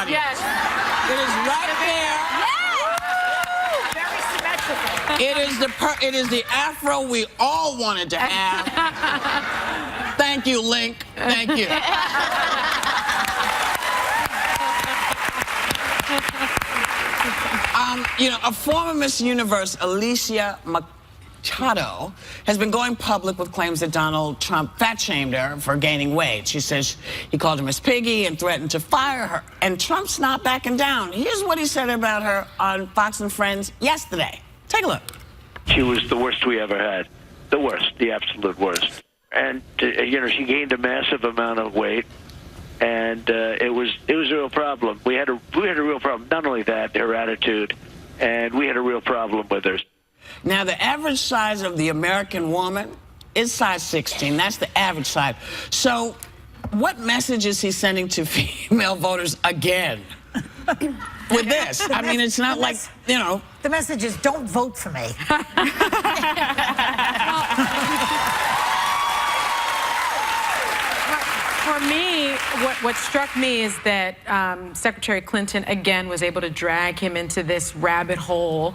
Yes. It is right there. Very symmetrical. It is the afro we all wanted to have. Thank you, Link. Thank you. You know, a former Miss Universe, Alicia Machado, has been going public with claims that Donald Trump fat-shamed her for gaining weight. She says he called her Miss Piggy and threatened to fire her. And Trump's not backing down. Here's what he said about her on Fox and Friends yesterday. Take a look. She was the worst we ever had. The worst, the absolute worst. And, you know, she gained a massive amount of weight. And it was a real problem. We had a real problem. Not only that, her attitude, and we had a real problem with her. Now, the average size of the American woman is size 16. That's the average size. So, what message is he sending to female voters again with this? I mean, it's not like, you know. The message is, don't vote for me. For me, what struck me is that Secretary Clinton, again, was able to drag him into this rabbit hole.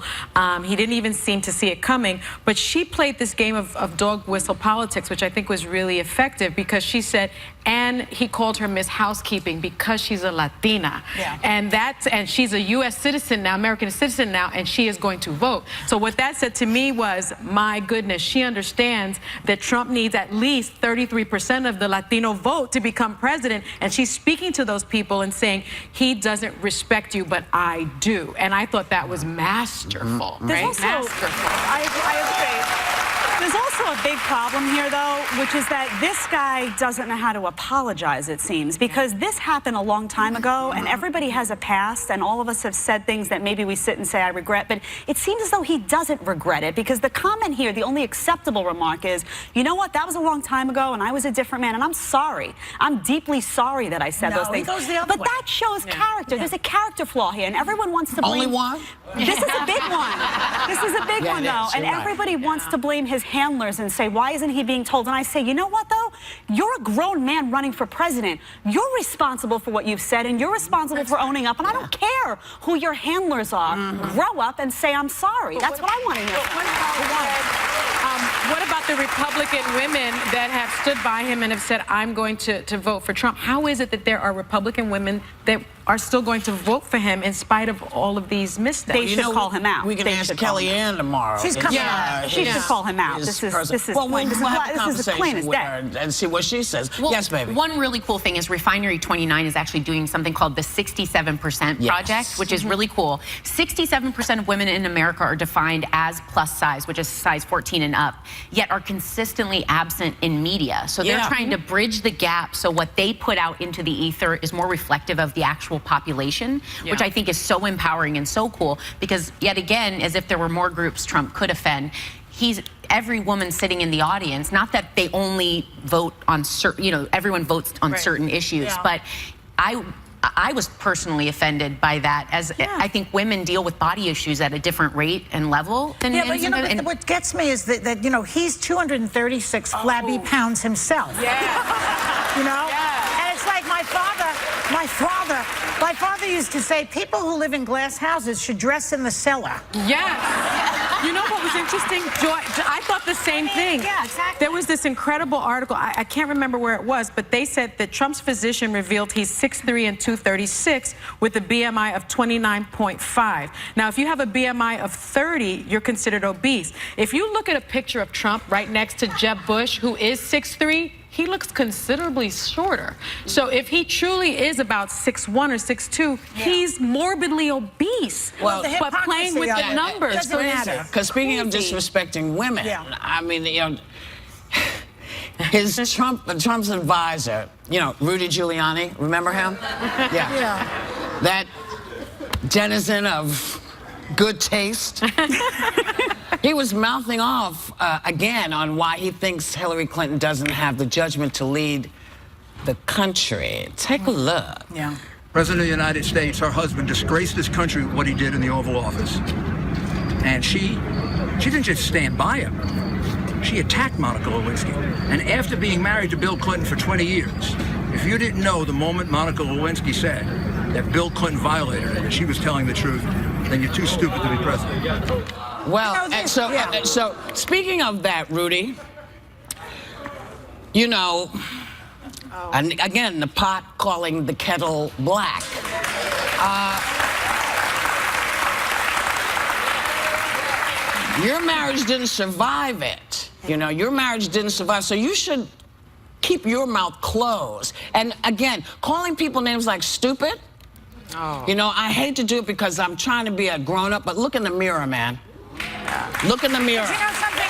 He didn't even seem to see it coming, but she played this game of dog whistle politics, which I think was really effective, because she said, and he called her Miss Housekeeping because she's a Latina. Yeah. And she's a U.S. citizen now, American citizen now, and she is going to vote. So what that said to me was, my goodness, she understands that Trump needs at least 33% of the Latino vote to become president, and she's speaking to those people and saying, he doesn't respect you, but I do. And I thought that was masterful, right? Masterful. I agree. There's also a big problem here, though, which is that this guy doesn't know how to apologize, it seems, because this happened a long time ago, and everybody has a past, and all of us have said things that maybe we sit and say, I regret, but it seems as though he doesn't regret it, because the comment here, the only acceptable remark is, you know what, that was a long time ago, and I was a different man, and I'm sorry. I'm deeply sorry that I said those things. He goes the other but way. that shows character. There's a character flaw here, and everyone wants to blame... Only one? This is a big one. This is a big one, though, and everybody wants to blame his handlers and say, why isn't he being told? And I say, you know what, though? You're a grown man running for president. You're responsible for what you've said, and you're responsible for owning up, and I don't care who your handlers are. Grow up and say, I'm sorry. That's what I want to hear. What about the Republican women that have stood by him and have said, I'm going to vote for Trump? How is it that there are Republican women that are still going to vote for him in spite of all of these missteps? They should call him out. We can ask Kellyanne tomorrow. She's coming out. She should call him out. This is well, we'll have a this is as plain conversation as with day. her and see what she says. Well, yes, baby. One really cool thing is Refinery 29 is actually doing something called the 67% Project, which is really cool. 67% of women in America are defined as plus size, which is size 14 and up, yet are consistently absent in media. So they're trying to bridge the gap so what they put out into the ether is more reflective of the actual population, which I think is so empowering and so cool, because yet again, as if there were more groups Trump could offend, every woman sitting in the audience, not that they only vote on certain, you know, everyone votes on certain issues, but I was personally offended by that, as I think women deal with body issues at a different rate and level than men. But you know, what gets me is that you know, he's 236 flabby pounds himself. You know? And it's like my father used to say, people who live in glass houses should dress in the cellar. You know what was interesting, Joy? I thought the same thing. Yeah, exactly. There was this incredible article, I can't remember where it was, but they said that Trump's physician revealed he's 6'3" and 236 with a BMI of 29.5. Now, if you have a BMI of 30, you're considered obese. If you look at a picture of Trump right next to Jeb Bush, who is 6'3", he looks considerably shorter. So if he truly is about 6'1" or 6'2", he's morbidly obese. Well, but playing with the numbers. Doesn't matter. Because speaking of disrespecting women, I mean, you know, Trump's advisor, you know, Rudy Giuliani, remember him? That denizen of good taste. He was mouthing off again on why he thinks Hillary Clinton doesn't have the judgment to lead the country. Take a look. President of the United States, her husband, disgraced this country with what he did in the Oval Office. And she didn't just stand by him. She attacked Monica Lewinsky. And after being married to Bill Clinton for 20 years, if you didn't know, the moment Monica Lewinsky said, that Bill Clinton violated it, and she was telling the truth, then you're too stupid to be president. Well, You know, and so, yeah. so speaking of that, Rudy, you know, and again, the pot calling the kettle black. Your marriage didn't survive it. You know, your marriage didn't survive, so you should keep your mouth closed. And again, calling people names like stupid, you know, I hate to do it because I'm trying to be a grown-up, but look in the mirror, man. Look in the mirror. You know something?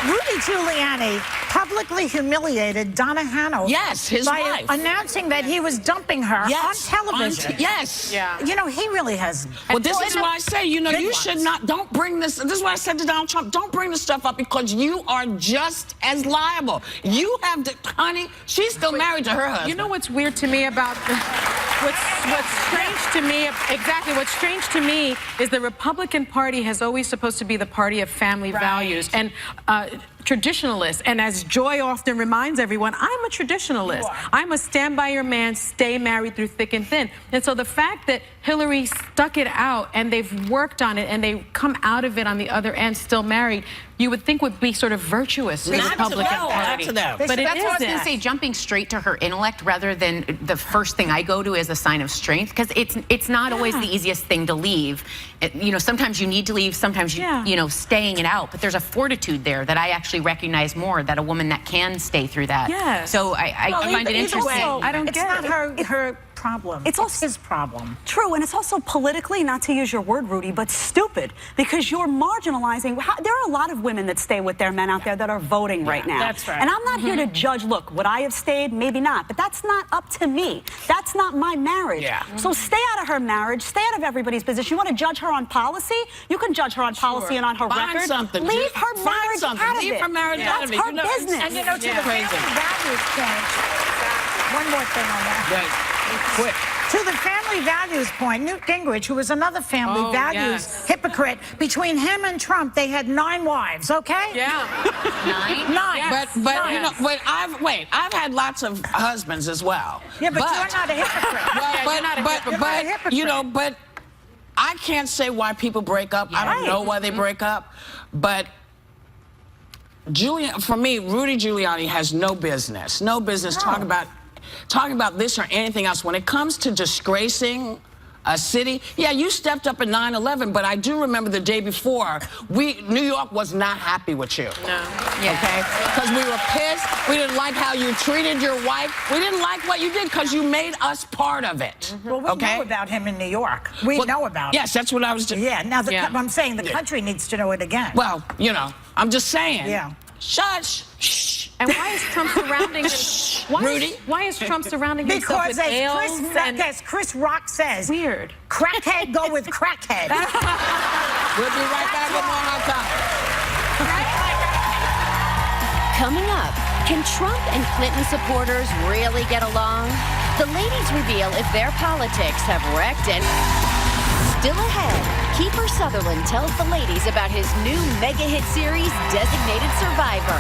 Rudy Giuliani publicly humiliated Donna Hanover. Yes, his by wife. announcing that he was dumping her Yes, on television. yes. Yeah. You know, he really has. Well, this is why I say, you know, Big you ones. should not, don't bring this is why I said to Donald Trump, don't bring this stuff up because you are just as liable. You have to, honey, she's still married to her husband. You know what's weird to me about what's strange to me, exactly, what's strange to me is the Republican Party has always supposed to be the party of family values and traditionalists. And as Joy often reminds everyone, I'm a traditionalist. I'm a stand by your man, stay married through thick and thin. And so the fact that Hillary stuck it out and they've worked on it and they come out of it on the other end still married, you would think would be sort of virtuous in the Not to Republican them, Party. not to them. But it That's what I was going to isn't. say, jumping straight to her intellect rather than the first thing I go to as a sign of strength, because it's not always the easiest thing to leave. You know, sometimes you need to leave, sometimes you know, staying it out, but there's a fortitude there that I actually recognize more, that a woman that can stay through that. Yes. So I find it interesting. I don't It's get not it. her problem. It's also his problem. True, and it's also politically, not to use your word, Rudy, but stupid, because you're marginalizing. There are a lot of women that stay with their men out there that are voting right now. That's right. And I'm not here to judge, look, would I have stayed? Maybe not, but that's not up to me. That's not my marriage. Yeah. So stay out of her marriage, stay out of everybody's business. You want to judge her on policy? You can judge her on policy and on her Find record. something. Leave her Find marriage something. out of Leave it. her marriage out of it. That's her You know, business. And you know, to the Crazy. family values point, one more thing on that. Right. Quick. To the family values point, Newt Gingrich, who was another family values hypocrite, between him and Trump, they had 9 wives, okay? Yeah. 9? 9. But you know, I've had lots of husbands as well. Yeah, but you're not a hypocrite. you're not a hypocrite. You're not a hypocrite. you know, but I can't say why people break up. I don't know why they break up, but for me, Rudy Giuliani has no business talking about this or anything else. When it comes to disgracing a city, yeah, you stepped up in 9/11, but I do remember the day before, New York was not happy with you. No. Okay? Because we were pissed. We didn't like how you treated your wife. We didn't like what you did because you made us part of it. Well, we know about him in New York. We know about Yes, that's what I was doing. Yeah, now I'm saying the country needs to know it again. Well, you know, I'm just saying. Yeah. Shush. Shh. And why is Trump surrounding Rudy? Why is Trump surrounding himself Because with ales and as Chris Rock says, weird? crackhead go with crackhead. We'll be right back with more Hot Topics. Coming up, can Trump and Clinton supporters really get along? The ladies reveal if their politics have wrecked and... Still ahead, Kiefer Sutherland tells the ladies about his new mega hit series, Designated Survivor.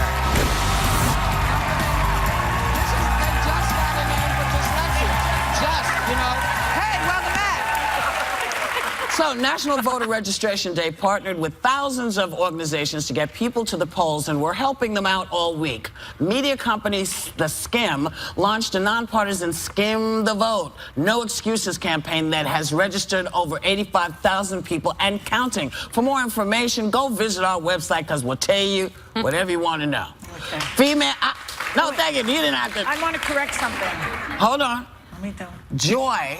Hey, welcome back. So, National Voter Registration Day partnered with thousands of organizations to get people to the polls, and we're helping them out all week. Media company The Skim launched a nonpartisan Skim the Vote, no excuses campaign that has registered over 85,000 people and counting. For more information, go visit our website because we'll tell you whatever you want to know. Okay. Female, no, thank you. You didn't have to. I want to correct something. Hold on. Let me do. Joy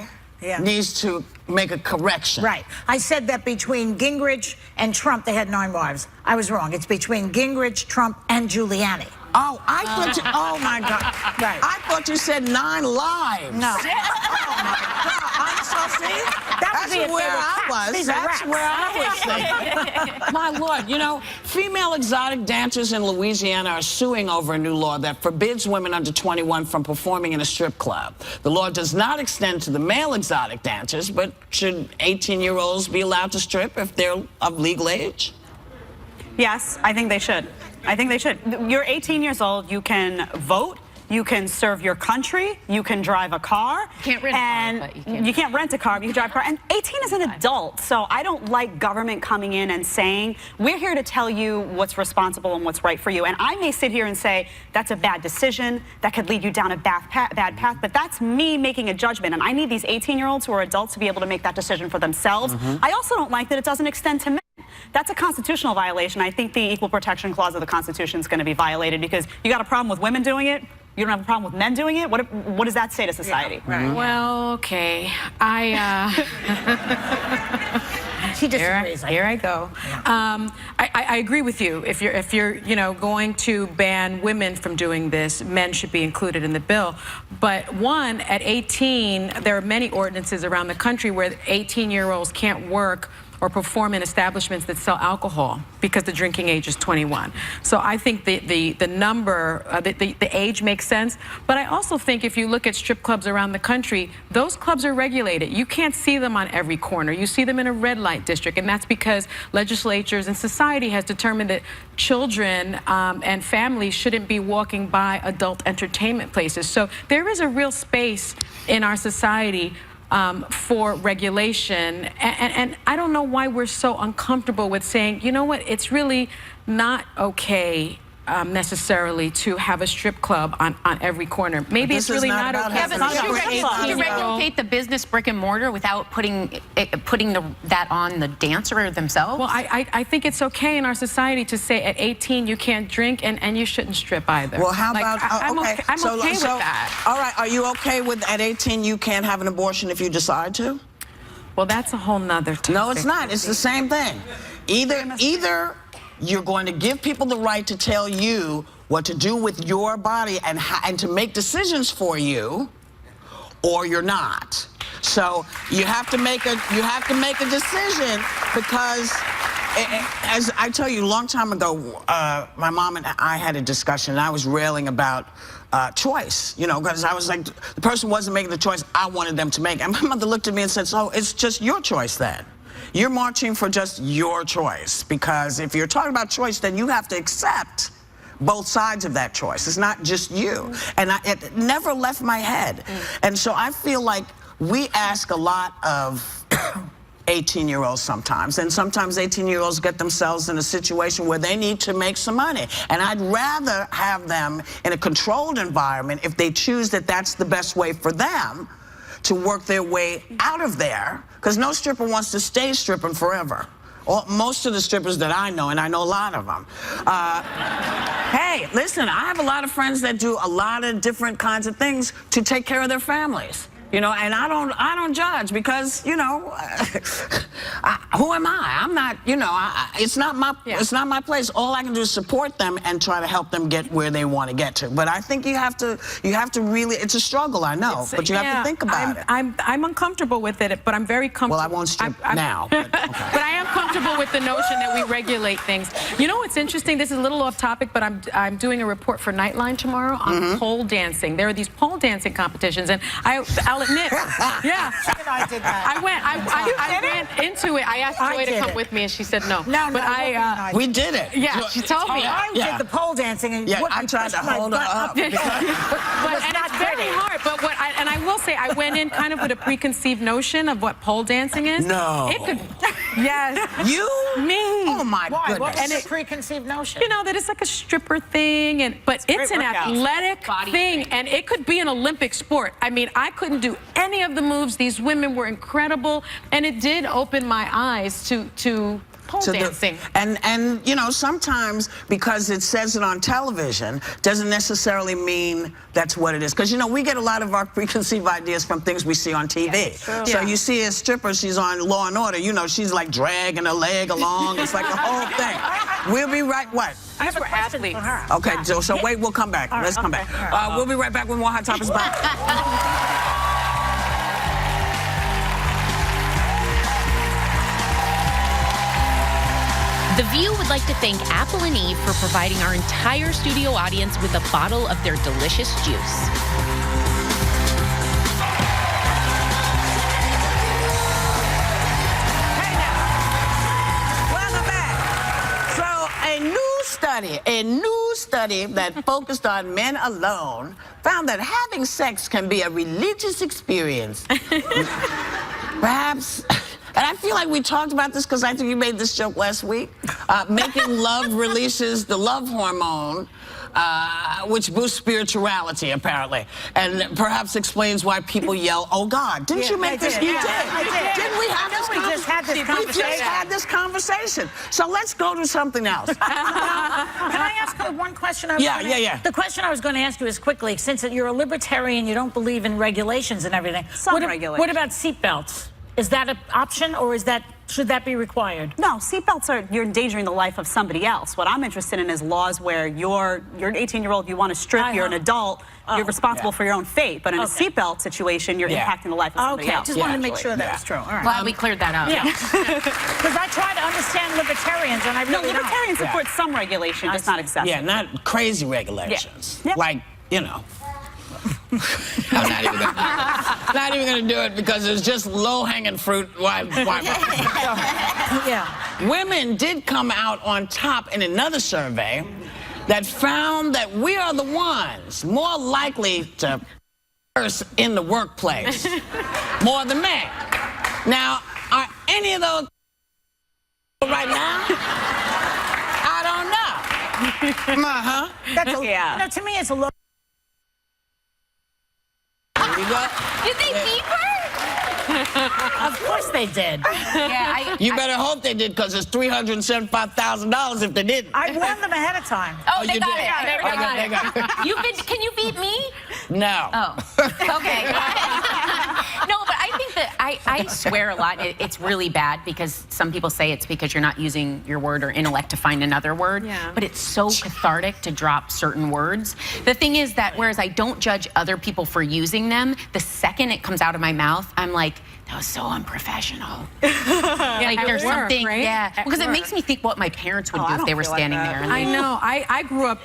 needs to make a correction. Right. I said that between Gingrich and Trump, they had 9 wives. I was wrong. It's between Gingrich, Trump, and Giuliani. Oh, I thought you, oh my God. Right. I thought you said 9 lives. No. Oh my God. I'm so see? That would be That's if where they were I cats. was. These are That's rats. where I was thinking. My Lord, you know, female exotic dancers in Louisiana are suing over a new law that forbids women under 21 from performing in a strip club. The law does not extend to the male exotic dancers, but should 18-year-olds be allowed to strip if they're of legal age? Yes, I think they should. I think they should. You're 18 years old. You can vote. you can serve your country, you can drive a car. Can't rent a car, and but you can. you can't rent a car, but you can drive a car. And 18 is an adult, so I don't like government coming in and saying, we're here to tell you what's responsible and what's right for you. And I may sit here and say, that's a bad decision, that could lead you down a bad path, but that's me making a judgment. And I need these 18-year-olds who are adults to be able to make that decision for themselves. I also don't like that it doesn't extend to men. That's a constitutional violation. I think the Equal Protection Clause of the Constitution is going to be violated because you got a problem with women doing it. You don't have a problem with men doing it. What does that say to society? Yeah, right. Well, okay. She disagrees. Here I go. I agree with you. If you're going to ban women from doing this, men should be included in the bill. But one, at 18, there are many ordinances around the country where 18-year-olds can't work or perform in establishments that sell alcohol because the drinking age is 21. So I think the number, the age makes sense. But I also think if you look at strip clubs around the country, those clubs are regulated. You can't see them on every corner. You see them in a red light district, and that's because legislatures and society has determined that children and families shouldn't be walking by adult entertainment places. So there is a real space in our society for regulation, and I don't know why we're so uncomfortable with saying, you know what, it's really not okay necessarily to have a strip club on every corner. Maybe it's really not okay. Yeah, but you regulate the business brick and mortar without putting that on the dancer themselves? Well, I think it's okay in our society to say at 18 you can't drink and you shouldn't strip either. Well, how about, I'm okay with that. All right, are you okay with at 18 you can't have an abortion if you decide to? Well, that's a whole nother topic. No, it's not. It's the same thing. Either you're going to give people the right to tell you what to do with your body and to make decisions for you, or you're not. So you have to make a decision, because as I tell you, a long time ago, my mom and I had a discussion, and I was railing about choice, because I was like, the person wasn't making the choice I wanted them to make. And my mother looked at me and said, so it's just your choice then. You're marching for just your choice, because if you're talking about choice, then you have to accept both sides of that choice. It's not just you. And it never left my head. And so I feel like we ask a lot of 18-year-olds sometimes, and sometimes 18-year-olds get themselves in a situation where they need to make some money. And I'd rather have them in a controlled environment if they choose that that's the best way for them to work their way out of there, because no stripper wants to stay stripping forever. Most of the strippers that I know, and I know a lot of them. Hey, listen, I have a lot of friends that do a lot of different kinds of things to take care of their families. And I don't judge, because who am I? I'm not, it's not my place. All I can do is support them and try to help them get where they want to get to. But I think you have to really, it's a struggle, I know, but you have to think about it. I'm uncomfortable with it, but I'm very comfortable. Well, I won't strip now. But, okay. But I am comfortable with the notion that we regulate things. You know what's interesting? This is a little off topic, but I'm doing a report for Nightline tomorrow on pole dancing. There are these pole dancing competitions, and I'll admit, yeah. I did that. I went into it. I asked Joy to come with me, and she said no. No, but we did it. Yeah, she told me. I did the pole dancing, and I tried to hold her up. And it's very hard. But I will say, I went in kind of with a preconceived notion of what pole dancing is. No. It could. Yes. You? Me. Oh my goodness. What is a preconceived notion? That it's like a stripper thing, but it's an athletic thing, and it could be an Olympic sport. I mean, I couldn't do any of the moves. These women were incredible, and it did open my eyes to pole dancing. And sometimes because it says it on television doesn't necessarily mean that's what it is. Because we get a lot of our preconceived ideas from things we see on TV. So you see a stripper, she's on Law and Order, she's like dragging her leg along. It's like the whole thing. We'll be right. What? I have a question for her. Okay, so wait, we'll come back. Let's come back. We'll be right back with more Hot Topics. Bye. The View would like to thank Apple and Eve for providing our entire studio audience with a bottle of their delicious juice. Hey now. Welcome back. So a new study that focused on men alone found that having sex can be a religious experience. Perhaps, and I feel like we talked about this because I think you made this joke last week. Making love releases the love hormone, which boosts spirituality, apparently, and perhaps explains why people yell, "Oh God!" Didn't you make this? You did. I did. Didn't we have this? We just had this We conversation. just had this conversation. So let's go to something else. Can I ask one question? Yeah. The question I was going to ask you is quickly, since you're a libertarian, you don't believe in regulations and everything. Some regulations. What about seatbelts? Is that an option, or should that be required? No, seatbelts you're endangering the life of somebody else. What I'm interested in is laws where you're an 18-year-old, you want to strip, you're an adult, you're responsible for your own fate. But in a seatbelt situation, you're impacting the life of somebody else. Just wanted to make sure that was true. All right. Glad we cleared that up. Yeah. Because I try to understand libertarians, and I No, really libertarians support some regulation, just not excessive. Yeah, not crazy regulations. Yeah. Yep. Like, you know. I'm not even gonna do it because it's just low-hanging fruit. Why? Yeah. Women did come out on top in another survey that found that we are the ones more likely to curse in the workplace more than men. Now, are any of those right now? I don't know. That's to me, it's a low. You go. Did they beep her? Of course they did. Yeah, You better hope they did, because it's $375,000 if they didn't. I warned them ahead of time. Oh, they you got did. it. They got They it. got it. Can you beat me? No. Oh, okay. No, but I think that I swear a lot. It's really bad because some people say it's because you're not using your word or intellect to find another word. Yeah. But it's so cathartic to drop certain words. The thing is that whereas I don't judge other people for using them, the second it comes out of my mouth, I'm like, that was so unprofessional. Like there's work, something, right? yeah. At Because it work. makes me think what my parents would do I if they don't were feel like standing that. there. And I know. I grew up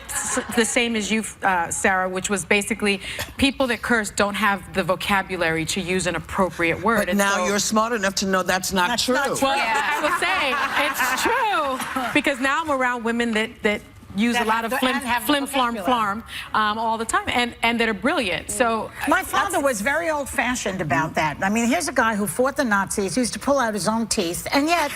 the same as you, Sarah, which was basically people that curse don't have the vocabulary to use an appropriate word. But And now so- you're smart enough to know that's not true. not true. Well, I will say it's true because now I'm around women that use That a lot have of the- and have the flim flam vocabulary. all the time and that are brilliant. So My father was very old-fashioned about that. I mean, here's a guy who fought the Nazis, used to pull out his own teeth, and yet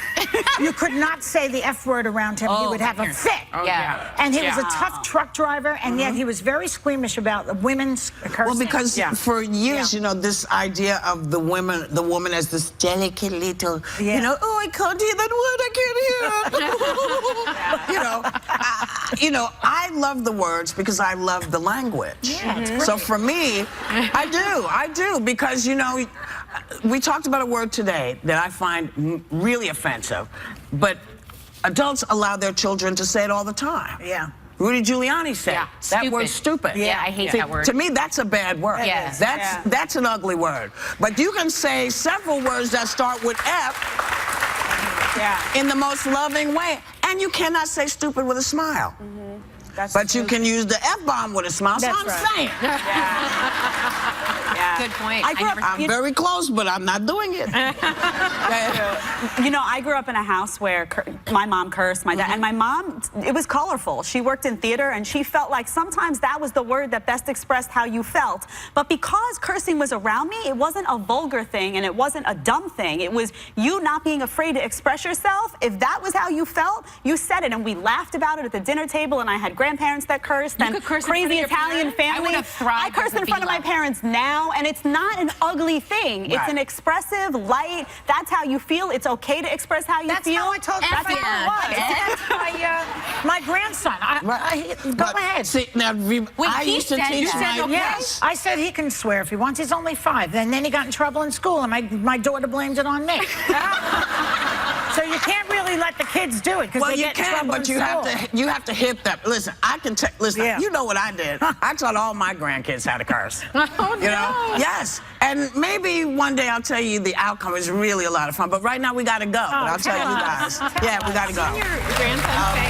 you could not say the F word around him. He would have a fit. Yeah. And he was a tough truck driver, and yet he was very squeamish about women's cursing. Well, because for years, you know, this idea of the woman as this delicate little, you know, oh, I can't hear that word, I can't hear it. You know, I love the words because I love the language. Yeah, So for me, I do, because, you know, we talked about a word today that I find really offensive, but adults allow their children to say it all the time. Yeah. Rudy Giuliani said that word stupid. Yeah, I hate See, that word. To me, that's a bad word. Yeah. That's an ugly word. But you can say several words that start with F in the most loving way. And you cannot say stupid with a smile. But you can use the F-bomb with a smile. So I'm saying. Good point. I'm very close, but I'm not doing it. You know, I grew up in a house where my mom cursed, my dad, and my mom, it was colorful. She worked in theater, and she felt like sometimes that was the word that best expressed how you felt. But because cursing was around me, it wasn't a vulgar thing, and it wasn't a dumb thing. It was you not being afraid to express yourself. If that was how you felt, you said it, and we laughed about it at the dinner table, and I had grandparents that cursed, and could curse in front crazy of your Italian parents? family. I would've thrived I curse as a in front of my female. parents now, and it's not an ugly thing. It's Right. an expressive, light, that's how you feel. It's okay to express how you That's feel. how I told That's my how it was. That's my grandson. Go ahead. See, now, I he used to said teach that. my Yes, I said he can swear if he wants. He's only 5. And then he got in trouble in school, and my daughter blamed it on me. So you can't really let the kids do it because Well, they you get in can, trouble but in you have to hit that. Listen, I can listen. Yeah. You know what I did? I taught all my grandkids how to curse. Oh, You know? Yes. And maybe one day I'll tell you the outcome is really a lot of fun. But right now we got to go. But I'll tell you guys. Yeah, we got to go. your grandson say.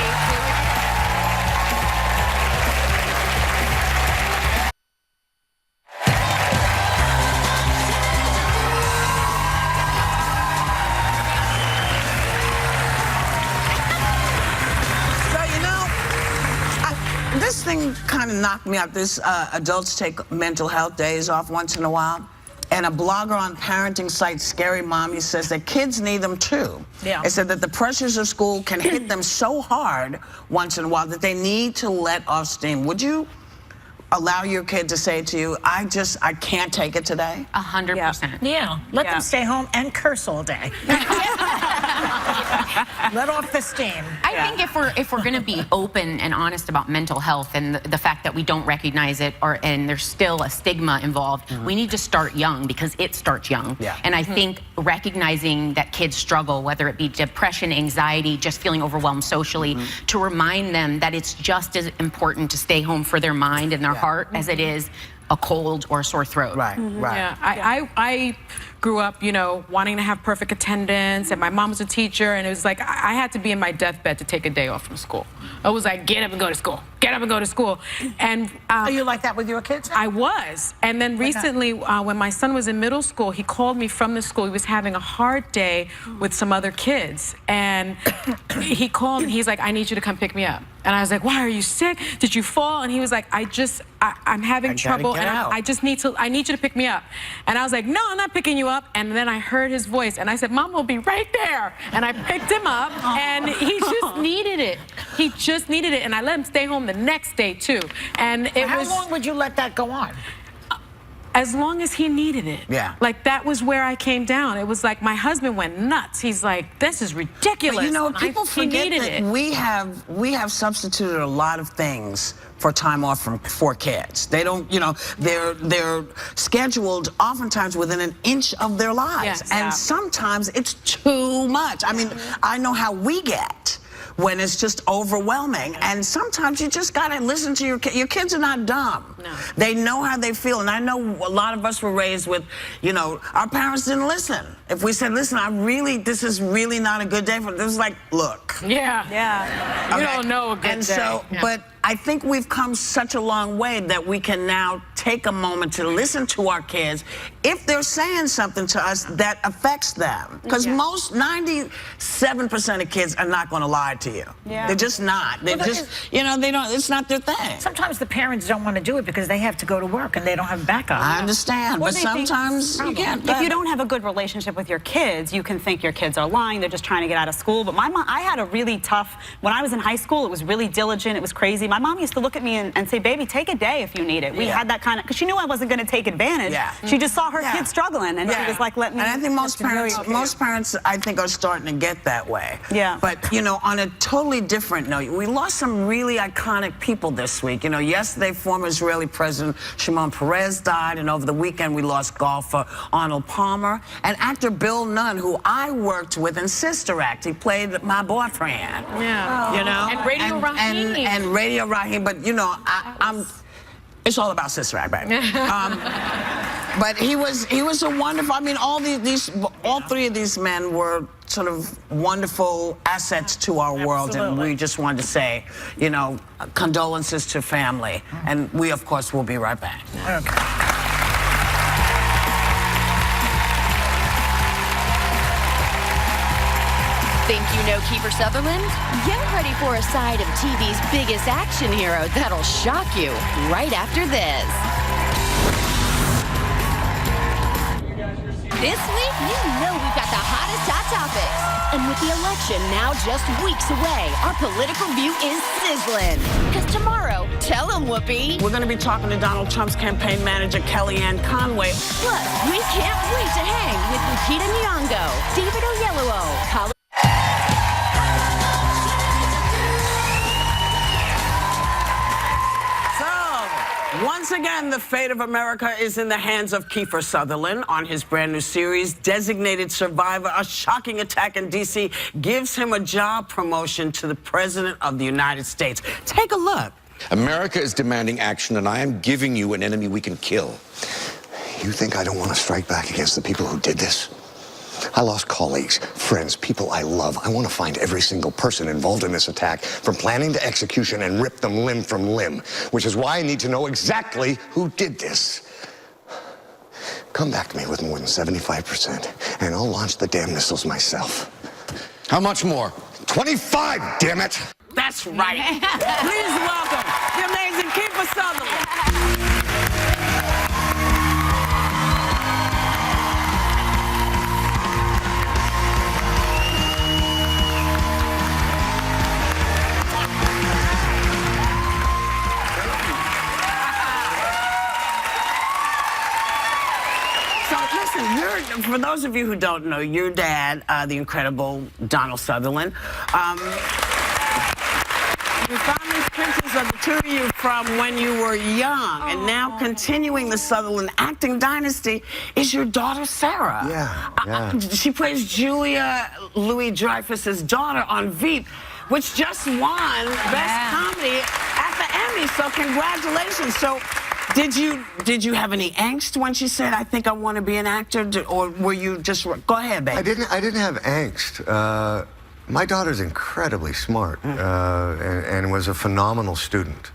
So, you know, thing kind of knocked me out. This adults take mental health days off once in a while. And a blogger on parenting site Scary Mommy says that kids need them too. Yeah. It said that the pressures of school can hit them so hard once in a while that they need to let off steam. Would you allow your kid to say to you, I can't take it today? 100%. Yeah, let them stay home and curse all day. Let off the steam. I think if we're going to be open and honest about mental health and the fact that we don't recognize it, and there's still a stigma involved, we need to start young because it starts young. Yeah. And I think recognizing that kids struggle, whether it be depression, anxiety, just feeling overwhelmed socially, to remind them that it's just as important to stay home for their mind and their heart as it is a cold or a sore throat. Right, right. Yeah, I grew up, you know, wanting to have perfect attendance, and my mom was a teacher, and it was like I had to be in my deathbed to take a day off from school. I was like, get up and go to school. Get up and go to school. And Are you like that with your kids? I was. And then recently, when my son was in middle school, he called me from the school. He was having a hard day with some other kids. And he called me. He's like, I need you to come pick me up. And I was like, why, are you sick? Did you fall? And he was like, I'm having trouble, and I need you to pick me up. And I was like, no, I'm not picking you up. And then I heard his voice, and I said, Mom will be right there. And I picked him up, and he just needed it. He just needed it, and I let him stay home the next day too. And How long would you let that go on? As long as he needed it. Yeah. Like, that was where I came down. It was like my husband went nuts. He's like, this is ridiculous. But you know, And people he forget needed that it. we have substituted a lot of things for time off for kids. They don't, you know, they're scheduled oftentimes within an inch of their lives. Yes. And sometimes it's too much. I mean, I know how we get when it's just overwhelming. And sometimes you just gotta listen to your kids. Your kids are not dumb. No. They know how they feel. And I know a lot of us were raised with, you know, our parents didn't listen. If we said, listen, this is really not a good day for them, it was like, look. Yeah. Yeah. You don't know a good and day. so, Yeah. but I think we've come such a long way that we can now take a moment to listen to our kids if they're saying something to us that affects them. Because most 97% of kids are not going to lie to you. Yeah. They're just not. They're just, you know, they don't. It's not their thing. Sometimes the parents don't want to do it because they have to go to work and they don't have backup. I understand, but they think- sometimes you can't. If you don't have a good relationship with your kids, you can think your kids are lying. They're just trying to get out of school. But my mom, I had a really tough, when I was in high school, it was really diligent. It was crazy. My mom used to look at me and say, baby, take a day if you need it. We had that kind of, because she knew I wasn't going to take advantage. Yeah. She just saw her kids struggling, and she was like, let me. And I think most parents, I think, are starting to get that way. Yeah. But, you know, on a totally different note, we lost some really iconic people this week. You know, yesterday, former Israeli President Shimon Peres died, and over the weekend, we lost golfer Arnold Palmer and actor Bill Nunn, who I worked with in Sister Act. He played my boyfriend. Yeah. You know? And Radio Raheem. And Radio Raheem. But, you know, it's all about Sister Act, baby. But he was a wonderful. I mean, all three of these men were sort of wonderful assets to our world, and we just wanted to say, you know, condolences to family. And we, of course, will be right back. Okay. Think you know Kiefer Sutherland? Get ready for a side of TV's biggest action hero that'll shock you right after this. This week, you know we've got the hottest hot topics. And with the election now just weeks away, our political view is sizzling. Because tomorrow, tell them, Whoopi. We're going to be talking to Donald Trump's campaign manager, Kellyanne Conway. Plus, we can't wait to hang with Lupita Nyong'o, David Oyelowo, Colin. Once again, the fate of America is in the hands of Kiefer Sutherland. On his brand new series, Designated Survivor, a shocking attack in D.C. gives him a job promotion to the President of the United States. Take a look. America is demanding action, and I am giving you an enemy we can kill. You think I don't want to strike back against the people who did this? I lost colleagues, friends, people I love. I want to find every single person involved in this attack, from planning to execution, and rip them limb from limb, which is why I need to know exactly who did this. Come back to me with more than 75%, and I'll launch the damn missiles myself. How much more? 25, damn it! That's right. Please welcome the amazing Kiefer Sutherland. So listen, for those of you who don't know, your dad, the incredible Donald Sutherland, you found these pictures of the two of you from when you were young, and now continuing the Sutherland acting dynasty is your daughter, Sarah. Yeah. She plays Julia Louis-Dreyfus's daughter on Veep, which just won Best Comedy at the Emmy, so congratulations. So did you have any angst when she said, I think I want to be an actor, or were you just, go ahead, baby. I didn't have angst. My daughter's incredibly smart and was a phenomenal student.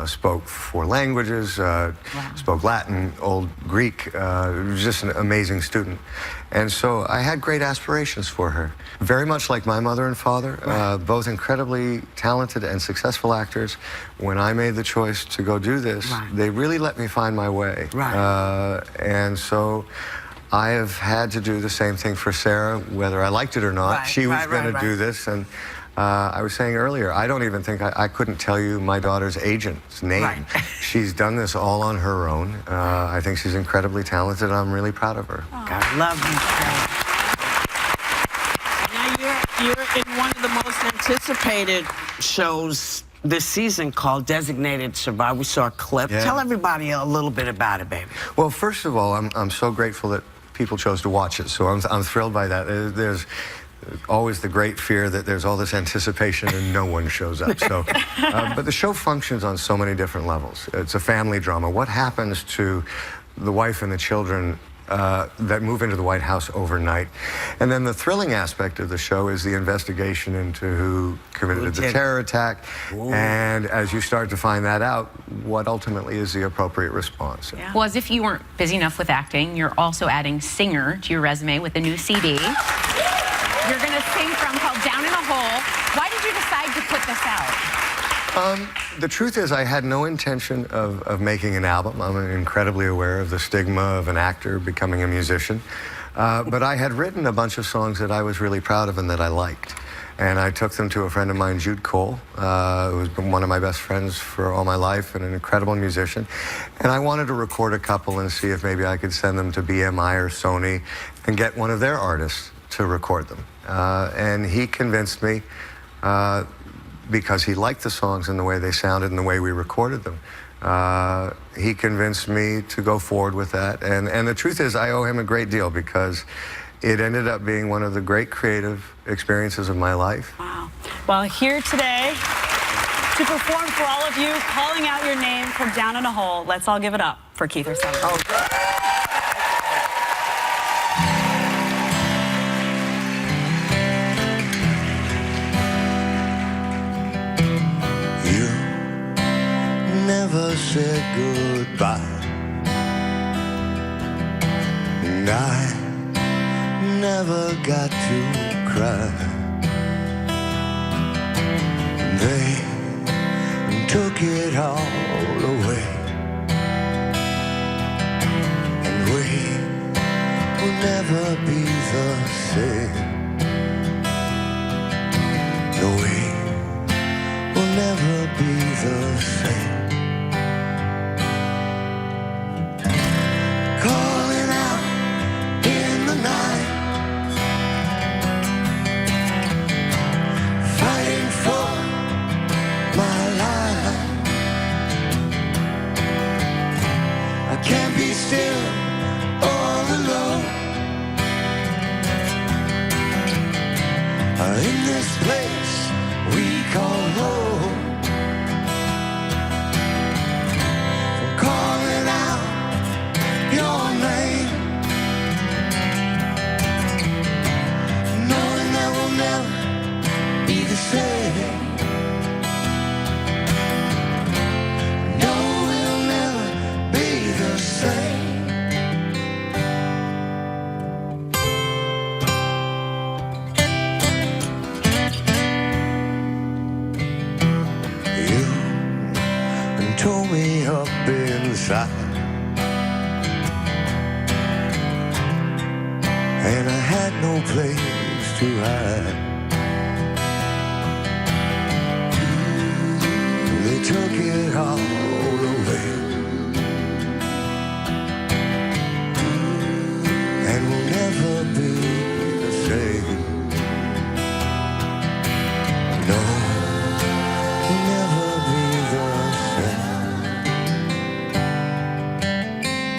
Spoke 4 languages, spoke Latin, Old Greek, was just an amazing student. And so I had great aspirations for her. Very much like my mother and father, both incredibly talented and successful actors. When I made the choice to go do this, they really let me find my way. And so I have had to do the same thing for Sarah, whether I liked it or not. She was going to do this, and I was saying earlier, I don't even think I couldn't tell you my daughter's agent's name. She's done this all on her own. I think she's incredibly talented. I'm really proud of her. God love you, Sarah. Now you're in one of the most anticipated shows this season called Designated Survivor. We saw a clip. Tell everybody a little bit about it, baby. Well, first of all, I'm so grateful that people chose to watch it, so I'm thrilled by that. There's always the great fear that there's all this anticipation and no one shows up. So, but the show functions on so many different levels. It's a family drama. What happens to the wife and the children that move into the White House overnight? And then the thrilling aspect of the show is the investigation into who committed the terror attack. And as you start to find that out, what ultimately is the appropriate response. Well, as if you weren't busy enough with acting, you're also adding singer to your resume with a new CD. You're going to sing from called Down in a Hole. Why did you decide to put this out? The truth is I had no intention of making an album. I'm incredibly aware of the stigma of an actor becoming a musician. But I had written a bunch of songs that I was really proud of and that I liked. And I took them to a friend of mine, Jude Cole, who's been one of my best friends for all my life and an incredible musician. And I wanted to record a couple and see if maybe I could send them to BMI or Sony and get one of their artists to record them. And he convinced me, because he liked the songs and the way they sounded and the way we recorded them, he convinced me to go forward with that. And the truth is I owe him a great deal because it ended up being one of the great creative experiences of my life. Wow. Well, here today to perform for all of you, calling out your name from Down in a Hole, let's all give it up for Kiefer Sutherland. Never said goodbye, and I never got to cry. They took it all away, and we will never be the same. No, we will never be the same. Calling out in the night, fighting for my life. I can't be still all alone. In this place we call home. From calling out your name, knowing that we'll never be the same. No, we'll never be the same. no place to hide. They took it all away, and we'll never be the same. No, we'll never be the same.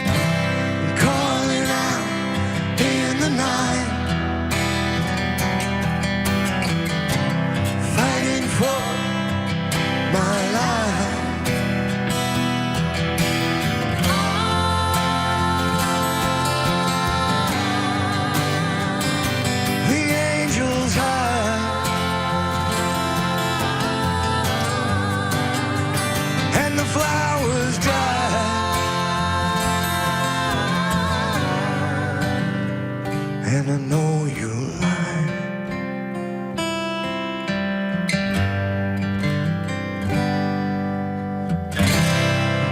I'm calling out in the night, fighting for my life. The angels high, and the flowers dry, and I know you lie.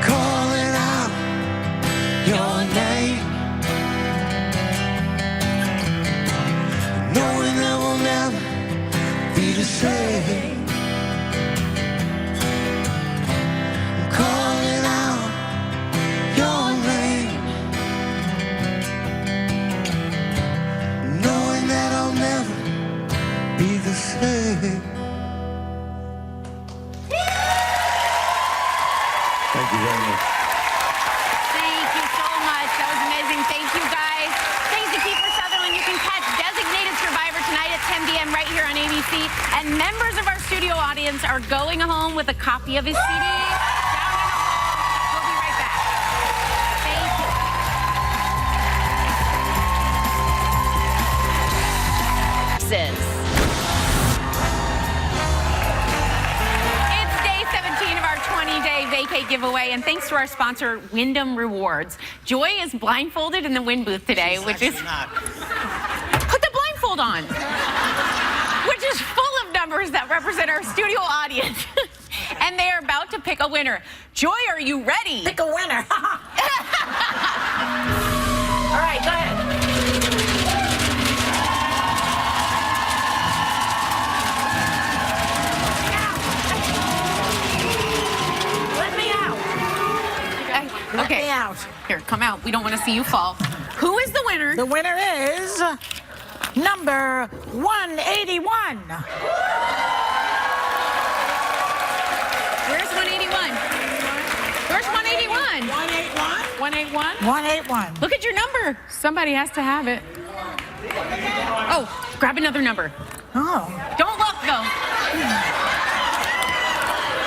Calling out your name, knowing that we'll never be the same. Calling out your name, knowing that I'll never be the same. Thank you very much. Thank you so much. That was amazing. Thank you, guys. Thanks to Kiefer Sutherland. You can catch Designated Survivor tonight at 10 p.m. right here on ABC. And members of our studio audience are going home with a copy of his CD. Down in the hall. We'll be right back. Thank you. It's day 17 of our 20-day vacay giveaway, and thanks to our sponsor, Wyndham Rewards. Joy is blindfolded in the Wynn booth today, which is... Put the blindfold on. Which is full of numbers that represent our studio audience. And they are about to pick a winner. Joy, are you ready? Pick a winner. All right, go ahead. Let me out. Let Okay. me out. Here, come out. We don't want to see you fall. Who is the winner? The winner is number 181. Where's 181? Where's 181? 181? 181. Look at your number. Somebody has to have it. Oh, grab another number. Oh. Don't look, though.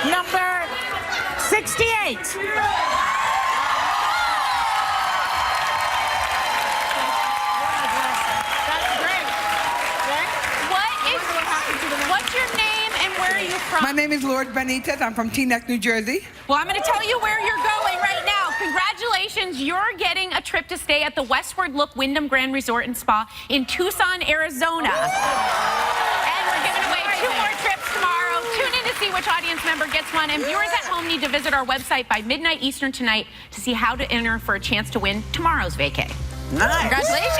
Number 68. What's your name and where are you from? My name is Lord Benitez. I'm from Teaneck, New Jersey. Well, I'm going to tell you where you're going right now. Congratulations, you're getting a trip to stay at the Westward Look Wyndham Grand Resort and Spa in Tucson, Arizona. And we're giving away 2 more trips tomorrow. Tune in to see which audience member gets one. And viewers at home need to visit our website by midnight Eastern tonight to see how to enter for a chance to win tomorrow's vacay. Nice. Congratulations.